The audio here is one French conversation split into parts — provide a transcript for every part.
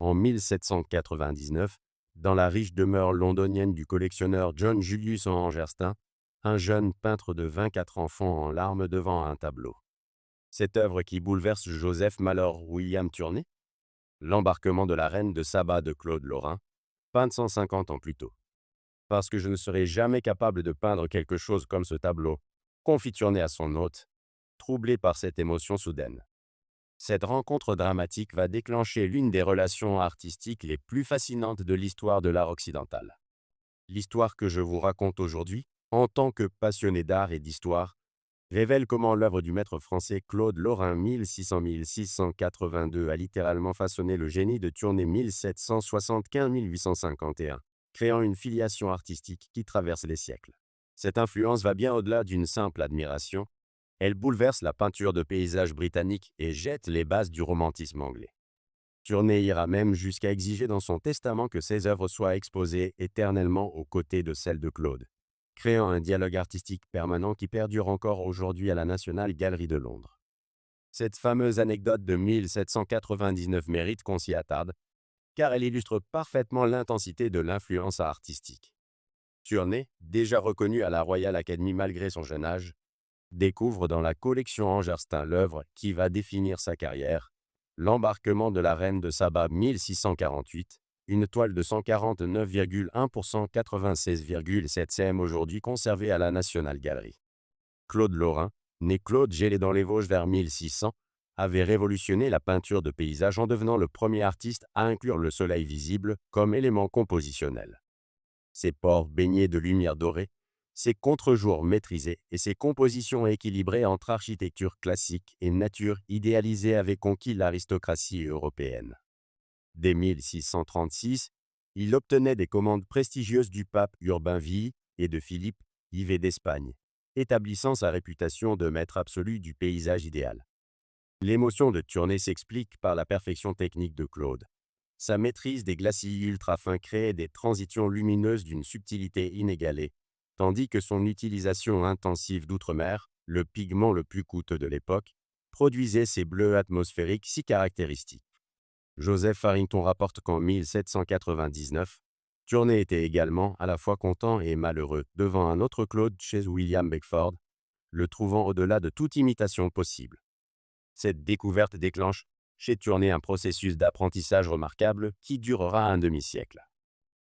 En 1799, dans la riche demeure londonienne du collectionneur John Julius Angerstein, un jeune peintre de 24 ans fond en larmes devant un tableau. Cette œuvre qui bouleverse Joseph Malheur William Turner, l'embarquement de la reine de Saba de Claude Lorrain, peinte 150 ans plus tôt. Parce que je ne serai jamais capable de peindre quelque chose comme ce tableau, confie Turner à son hôte, troublé par cette émotion soudaine. Cette rencontre dramatique va déclencher l'une des relations artistiques les plus fascinantes de l'histoire de l'art occidental. L'histoire que je vous raconte aujourd'hui, en tant que passionné d'art et d'histoire, révèle comment l'œuvre du maître français Claude Lorrain 1600-1682 a littéralement façonné le génie de Turner 1775-1851, créant une filiation artistique qui traverse les siècles. Cette influence va bien au-delà d'une simple admiration. Elle bouleverse la peinture de paysage britannique et jette les bases du romantisme anglais. Turner ira même jusqu'à exiger dans son testament que ses œuvres soient exposées éternellement aux côtés de celles de Claude, créant un dialogue artistique permanent qui perdure encore aujourd'hui à la National Gallery de Londres. Cette fameuse anecdote de 1799 mérite qu'on s'y attarde, car elle illustre parfaitement l'intensité de l'influence artistique. Turner, déjà reconnu à la Royal Academy malgré son jeune âge, découvre dans la collection Angerstein l'œuvre qui va définir sa carrière, l'embarquement de la reine de Saba 1648, une toile de 149,1% 96,7 cm aujourd'hui conservée à la National Gallery. Claude Lorrain, né Claude Gellé dans les Vosges vers 1600, avait révolutionné la peinture de paysage en devenant le premier artiste à inclure le soleil visible comme élément compositionnel. Ses pores baignés de lumière dorée, ses contre-jours maîtrisés et ses compositions équilibrées entre architecture classique et nature idéalisée avaient conquis l'aristocratie européenne. Dès 1636, il obtenait des commandes prestigieuses du pape Urbain VI et de Philippe IV d'Espagne, établissant sa réputation de maître absolu du paysage idéal. L'émotion de Turner s'explique par la perfection technique de Claude. Sa maîtrise des glacis ultra-fins créait des transitions lumineuses d'une subtilité inégalée, tandis que son utilisation intensive d'outre-mer, le pigment le plus coûteux de l'époque, produisait ces bleus atmosphériques si caractéristiques. Joseph Farrington rapporte qu'en 1799, Turner était également à la fois content et malheureux devant un autre Claude chez William Beckford, le trouvant au-delà de toute imitation possible. Cette découverte déclenche chez Turner un processus d'apprentissage remarquable qui durera un demi-siècle.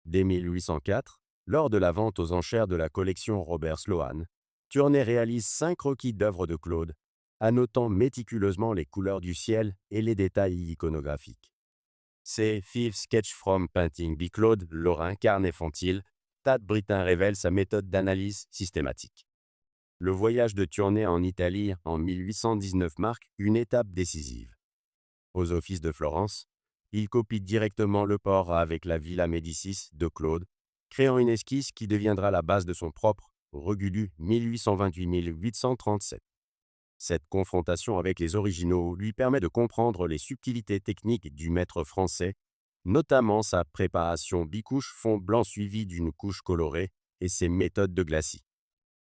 Dès 1804, lors de la vente aux enchères de la collection Robert Sloane, Turner réalise 5 croquis d'œuvres de Claude, annotant méticuleusement les couleurs du ciel et les détails iconographiques. Ces Five Sketch from Painting by Claude Lorrain Carnet Fontil, Tad Britain révèle sa méthode d'analyse systématique. Le voyage de Turner en Italie en 1819 marque une étape décisive. Aux offices de Florence, il copie directement le port avec la Villa Médicis de Claude, créant une esquisse qui deviendra la base de son propre Regulu 1828-1837. Cette confrontation avec les originaux lui permet de comprendre les subtilités techniques du maître français, notamment sa préparation bicouche fond blanc suivie d'une couche colorée et ses méthodes de glacis.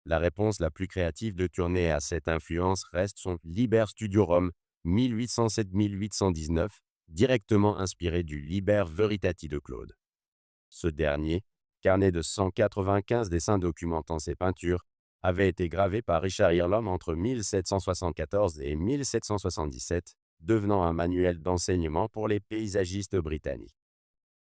La réponse la plus créative de Turner à cette influence reste son Liber Studiorum 1807-1819, directement inspiré du Liber Veritati de Claude. Ce dernier, carnet de 195 dessins documentant ses peintures, avait été gravé par Richard Earlom entre 1774 et 1777, devenant un manuel d'enseignement pour les paysagistes britanniques.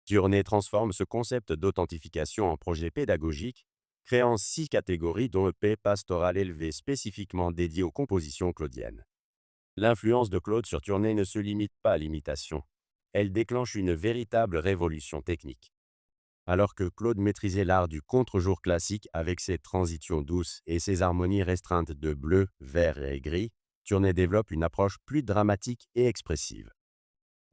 Turner transforme ce concept d'authentification en projet pédagogique, créant 6 catégories dont EP pastoral élevé spécifiquement dédié aux compositions claudiennes. L'influence de Claude sur Turner ne se limite pas à l'imitation. Elle déclenche une véritable révolution technique. Alors que Claude maîtrisait l'art du contre-jour classique avec ses transitions douces et ses harmonies restreintes de bleu, vert et gris, Turner développe une approche plus dramatique et expressive.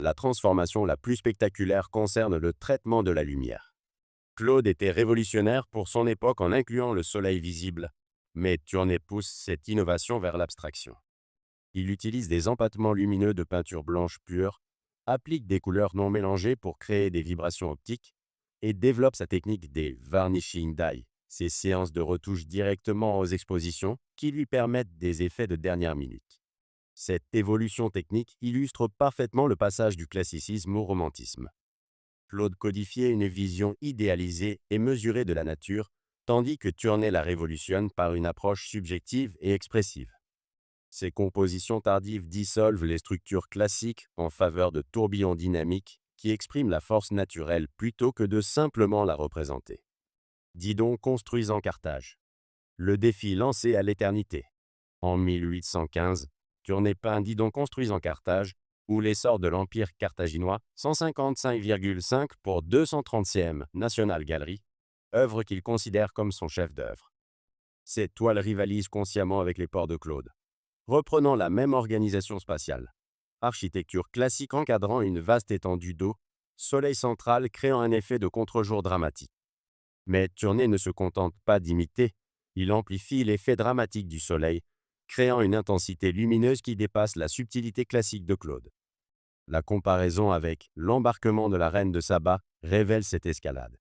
La transformation la plus spectaculaire concerne le traitement de la lumière. Claude était révolutionnaire pour son époque en incluant le soleil visible, mais Turner pousse cette innovation vers l'abstraction. Il utilise des empattements lumineux de peinture blanche pure, applique des couleurs non mélangées pour créer des vibrations optiques, et développe sa technique des varnishing dye, ces séances de retouche directement aux expositions qui lui permettent des effets de dernière minute. Cette évolution technique illustre parfaitement le passage du classicisme au romantisme. Claude codifiait une vision idéalisée et mesurée de la nature, tandis que Turner la révolutionne par une approche subjective et expressive. Ces compositions tardives dissolvent les structures classiques en faveur de tourbillons dynamiques qui expriment la force naturelle plutôt que de simplement la représenter. Didon construisant Carthage. Le défi lancé à l'éternité. En 1815, Turner peint Didon construisant Carthage, ou l'essor de l'Empire carthaginois, 155,5 pour 230e National Gallery, œuvre qu'il considère comme son chef-d'œuvre. Ces toiles rivalisent consciemment avec les ports de Claude, reprenant la même organisation spatiale. Architecture classique encadrant une vaste étendue d'eau, soleil central créant un effet de contre-jour dramatique. Mais Turner ne se contente pas d'imiter, il amplifie l'effet dramatique du soleil, créant une intensité lumineuse qui dépasse la subtilité classique de Claude. La comparaison avec l'embarquement de la reine de Saba révèle cette escalade.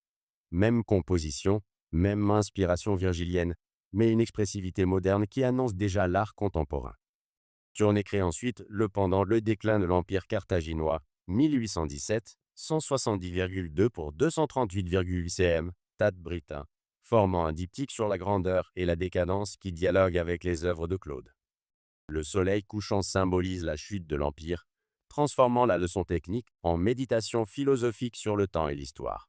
Même composition, même inspiration virgilienne, mais une expressivité moderne qui annonce déjà l'art contemporain. Turner crée ensuite le pendant Le déclin de l'Empire carthaginois, 1817, 170,2 pour 238,8 cm, Tat Britain, formant un diptyque sur la grandeur et la décadence qui dialogue avec les œuvres de Claude. Le soleil couchant symbolise la chute de l'Empire, transformant la leçon technique en méditation philosophique sur le temps et l'histoire.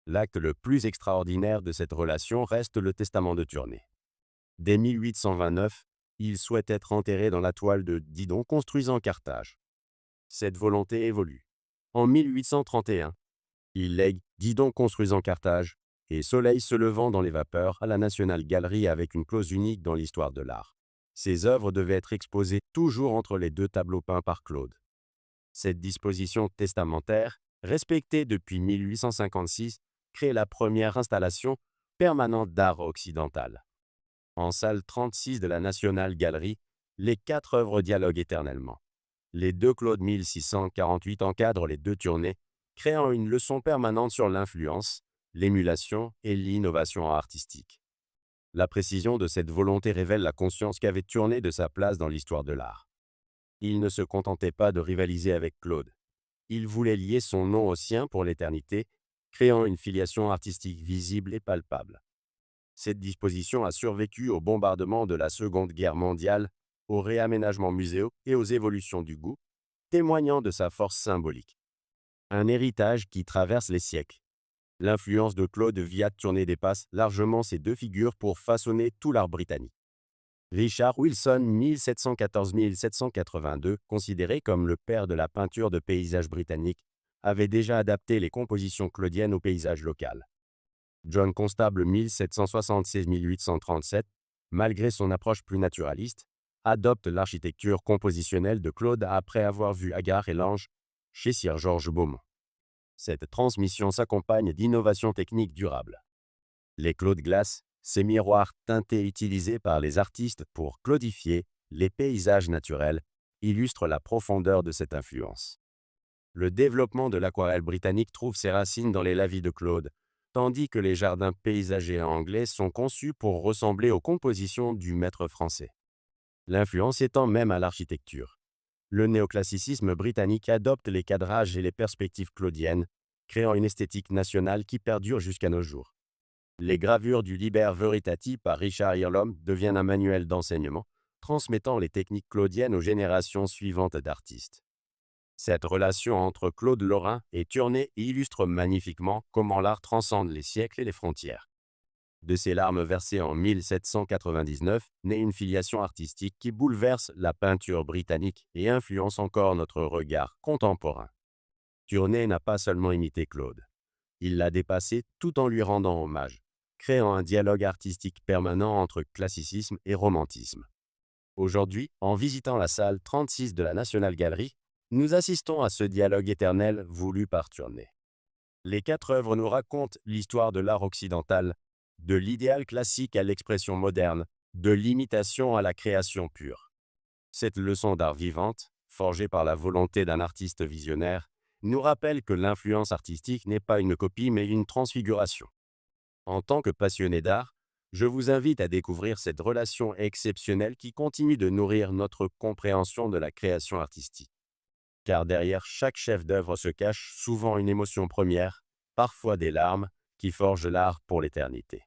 L'acte le plus extraordinaire de cette relation reste le testament de Turner. Dès 1829, il souhaite être enterré dans la toile de Didon construisant Carthage. Cette volonté évolue. En 1831, il lègue Didon construisant Carthage et Soleil se levant dans les vapeurs à la National Gallery avec une clause unique dans l'histoire de l'art. Ces œuvres devaient être exposées toujours entre les deux tableaux peints par Claude. Cette disposition testamentaire, respectée depuis 1856, crée la première installation permanente d'art occidental. En salle 36 de la National Gallery, les 4 œuvres dialoguent éternellement. Les deux Claude 1648 encadrent les deux Turner, créant une leçon permanente sur l'influence, l'émulation et l'innovation artistique. La précision de cette volonté révèle la conscience qu'avait Turner de sa place dans l'histoire de l'art. Il ne se contentait pas de rivaliser avec Claude. Il voulait lier son nom au sien pour l'éternité, créant une filiation artistique visible et palpable. Cette disposition a survécu au bombardement de la Seconde Guerre mondiale, aux réaménagements muséaux et aux évolutions du goût, témoignant de sa force symbolique. Un héritage qui traverse les siècles. L'influence de Claude Viat Turner dépasse largement ces deux figures pour façonner tout l'art britannique. Richard Wilson, 1714-1782, considéré comme le père de la peinture de paysage britannique, avait déjà adapté les compositions claudiennes au paysage local. John Constable, 1776-1837, malgré son approche plus naturaliste, adopte l'architecture compositionnelle de Claude après avoir vu Agar et l'Ange chez Sir George Beaumont. Cette transmission s'accompagne d'innovations techniques durables. Les Claude Glass, ces miroirs teintés utilisés par les artistes pour claudifier les paysages naturels, illustrent la profondeur de cette influence. Le développement de l'aquarelle britannique trouve ses racines dans les lavis de Claude, tandis que les jardins paysagers anglais sont conçus pour ressembler aux compositions du maître français. L'influence étend même à l'architecture. Le néoclassicisme britannique adopte les cadrages et les perspectives claudiennes, créant une esthétique nationale qui perdure jusqu'à nos jours. Les gravures du Liber Veritati par Richard Earlom deviennent un manuel d'enseignement, transmettant les techniques claudiennes aux générations suivantes d'artistes. Cette relation entre Claude Lorrain et Turner illustre magnifiquement comment l'art transcende les siècles et les frontières. De ses larmes versées en 1799 naît une filiation artistique qui bouleverse la peinture britannique et influence encore notre regard contemporain. Turner n'a pas seulement imité Claude. Il l'a dépassé tout en lui rendant hommage, créant un dialogue artistique permanent entre classicisme et romantisme. Aujourd'hui, en visitant la salle 36 de la National Gallery, nous assistons à ce dialogue éternel voulu par Turner. Les 4 œuvres nous racontent l'histoire de l'art occidental, de l'idéal classique à l'expression moderne, de l'imitation à la création pure. Cette leçon d'art vivante, forgée par la volonté d'un artiste visionnaire, nous rappelle que l'influence artistique n'est pas une copie mais une transfiguration. En tant que passionné d'art, Je vous invite à découvrir cette relation exceptionnelle qui continue de nourrir notre compréhension de la création artistique. Car derrière chaque chef-d'œuvre se cache souvent une émotion première, parfois des larmes, qui forgent l'art pour l'éternité.